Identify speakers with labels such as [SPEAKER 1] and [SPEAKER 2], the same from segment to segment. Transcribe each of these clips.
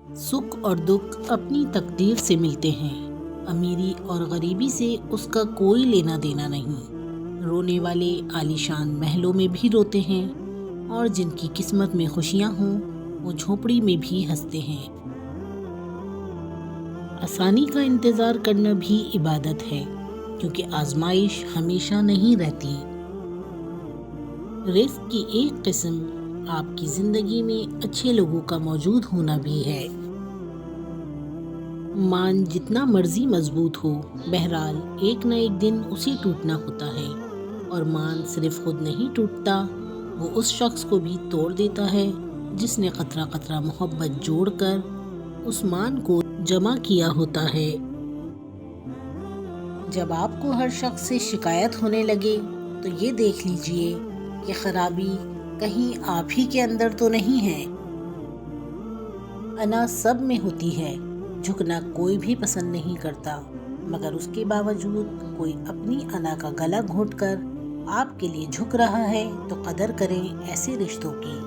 [SPEAKER 1] سکھ اور دکھ اپنی تقدیر سے ملتے ہیں، امیری اور غریبی سے اس کا کوئی لینا دینا نہیں۔ رونے والے عالیشان محلوں میں بھی روتے ہیں، اور جن کی قسمت میں خوشیاں ہوں وہ جھونپڑی میں بھی ہنستے ہیں۔ آسانی کا انتظار کرنا بھی عبادت ہے، کیونکہ آزمائش ہمیشہ نہیں رہتی۔ رزق کی ایک قسم آپ کی زندگی میں اچھے لوگوں کا موجود ہونا بھی ہے۔ مان جتنا مرضی مضبوط ہو، بہرحال ایک نہ ایک دن اسے ٹوٹنا ہوتا ہے، اور مان صرف خود نہیں ٹوٹتا، وہ اس شخص کو بھی توڑ دیتا ہے جس نے قطرہ قطرہ محبت جوڑ کر اس مان کو جمع کیا ہوتا ہے۔ جب آپ کو ہر شخص سے شکایت ہونے لگے تو یہ دیکھ لیجئے کہ خرابی کہیں آپ ہی کے اندر تو نہیں ہے۔ انا سب میں ہوتی ہے، جھکنا کوئی بھی پسند نہیں کرتا، مگر اس کے باوجود کوئی اپنی انا کا گلا گھونٹ کر آپ کے لیے جھک رہا ہے تو قدر کریں ایسے رشتوں کی۔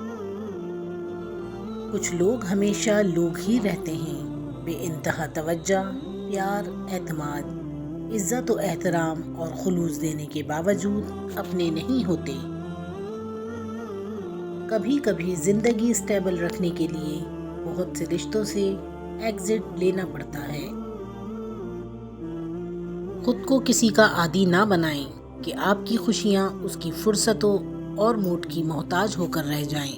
[SPEAKER 1] کچھ لوگ ہمیشہ لوگ ہی رہتے ہیں، بے انتہا توجہ، پیار، اعتماد، عزت و احترام اور خلوص دینے کے باوجود اپنے نہیں ہوتے۔ کبھی کبھی زندگی اسٹیبل رکھنے کے لیے بہت سے رشتوں سے ایگزٹ لینا پڑتا ہے۔ خود کو کسی کا عادی نہ بنائیں کہ آپ کی خوشیاں اس کی فرصتوں اور موڈ کی محتاج ہو کر رہ جائیں۔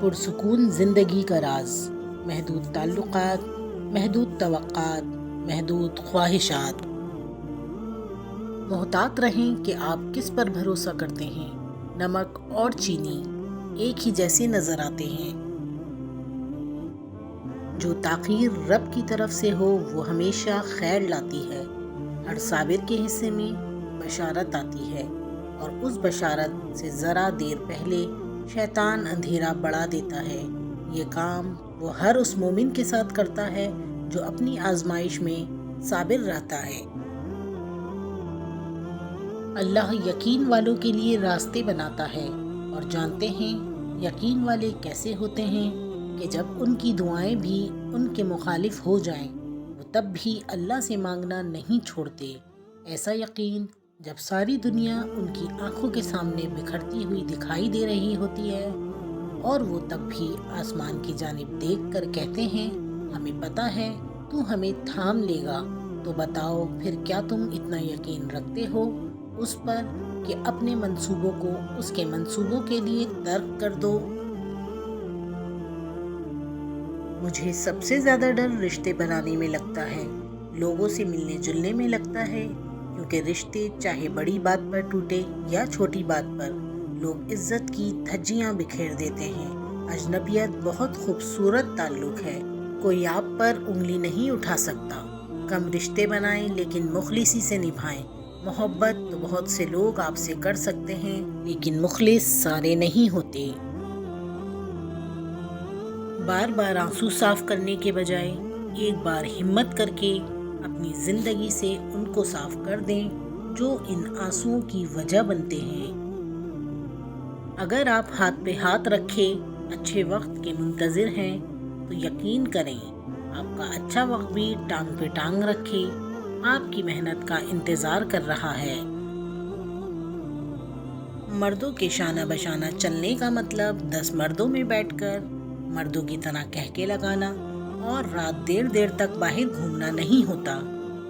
[SPEAKER 1] پرسکون زندگی کا راز: محدود تعلقات، محدود توقعات، محدود خواہشات۔ محتاط رہیں کہ آپ کس پر بھروسہ کرتے ہیں۔ نمک اور چینی ایک ہی جیسے نظر آتے ہیں۔ جو تاخیر رب کی طرف سے ہو وہ ہمیشہ خیر لاتی ہے۔ ہر صابر کے حصے میں بشارت آتی ہے، اور اس بشارت سے ذرا دیر پہلے شیطان اندھیرا بڑھا دیتا ہے۔ یہ کام وہ ہر اس مومن کے ساتھ کرتا ہے جو اپنی آزمائش میں صابر رہتا ہے۔ اللہ یقین والوں کے لیے راستے بناتا ہے، اور جانتے ہیں یقین والے کیسے ہوتے ہیں کہ جب ان کی دعائیں بھی ان کے مخالف ہو جائیں وہ تب بھی اللہ سے مانگنا نہیں چھوڑتے۔ ایسا یقین جب ساری دنیا ان کی آنکھوں کے سامنے بکھرتی ہوئی دکھائی دے رہی ہوتی ہے، اور وہ تب بھی آسمان کی جانب دیکھ کر کہتے ہیں ہمیں پتہ ہے تو ہمیں تھام لے گا، تو بتاؤ پھر کیا تم اتنا یقین رکھتے ہو اس پر کہ اپنے منصوبوں کو اس کے منصوبوں کے لیے ترک کر دو۔ مجھے سب سے زیادہ ڈر رشتے بنانے میں لگتا ہے، لوگوں سے ملنے جلنے میں لگتا ہے، کیونکہ رشتے چاہے بڑی بات پر ٹوٹے یا چھوٹی بات پر، لوگ عزت کی دھجیاں بکھیر دیتے ہیں۔ اجنبیت بہت خوبصورت تعلق ہے، کوئی آپ پر انگلی نہیں اٹھا سکتا۔ کم رشتے بنائیں لیکن مخلصی سے نبھائیں۔ محبت تو بہت سے لوگ آپ سے کر سکتے ہیں، لیکن مخلص سارے نہیں ہوتے۔ بار بار آنسو صاف کرنے کے بجائے ایک بار ہمت کر کے اپنی زندگی سے ان کو صاف کر دیں جو ان آنسوؤں کی وجہ بنتے ہیں۔ اگر آپ ہاتھ پہ ہاتھ رکھے اچھے وقت کے منتظر ہیں تو یقین کریں آپ کا اچھا وقت بھی ٹانگ پہ ٹانگ رکھے آپ کی محنت کا انتظار کر رہا ہے۔ مردوں کے شانہ بشانہ چلنے کا مطلب 10 مردوں میں بیٹھ کر مردوں کی طرح کہکے لگانا اور رات دیر دیر تک باہر گھومنا نہیں ہوتا،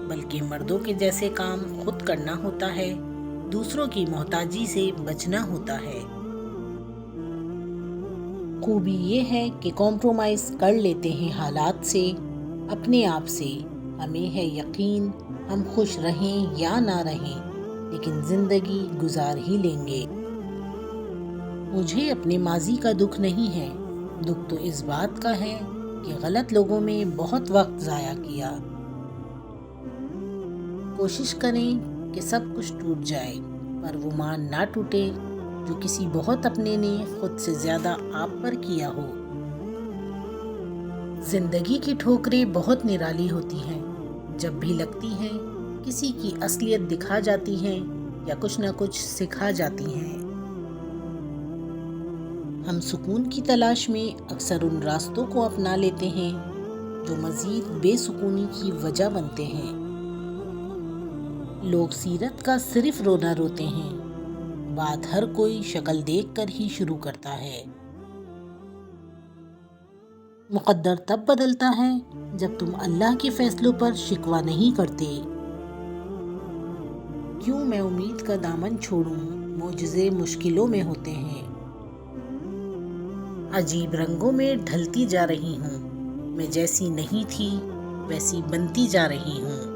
[SPEAKER 1] بلکہ مردوں کے جیسے کام خود کرنا ہوتا ہے، دوسروں کی محتاجی سے بچنا ہوتا ہے۔ خوبی یہ ہے کہ کمپرومائز کر لیتے ہیں حالات سے، اپنے آپ سے۔ ہمیں ہے یقین ہم خوش رہیں یا نہ رہیں لیکن زندگی گزار ہی لیں گے۔ مجھے اپنے ماضی کا دکھ نہیں ہے، دکھ تو اس بات کا ہے کہ غلط لوگوں میں بہت وقت ضائع کیا۔ کوشش کریں کہ سب کچھ ٹوٹ جائے پر وہ مان نہ ٹوٹے جو کسی بہت اپنے نے خود سے زیادہ آپ پر کیا ہو۔ زندگی کی ٹھوکریں بہت نرالی ہوتی ہیں، جب بھی لگتی ہیں کسی کی اصلیت دکھا جاتی ہیں یا کچھ نہ کچھ سکھا جاتی ہیں۔ ہم سکون کی تلاش میں اکثر ان راستوں کو اپنا لیتے ہیں جو مزید بے سکونی کی وجہ بنتے ہیں۔ لوگ سیرت کا صرف رونا روتے ہیں، بات ہر کوئی شکل دیکھ کر ہی شروع کرتا ہے۔ مقدر تب بدلتا ہے جب تم اللہ کے فیصلوں پر شکوہ نہیں کرتے۔ کیوں میں امید کا دامن چھوڑوں، معجزے مشکلوں میں ہوتے ہیں۔ عجیب رنگوں میں ڈھلتی جا رہی ہوں، میں جیسی نہیں تھی ویسی بنتی جا رہی ہوں۔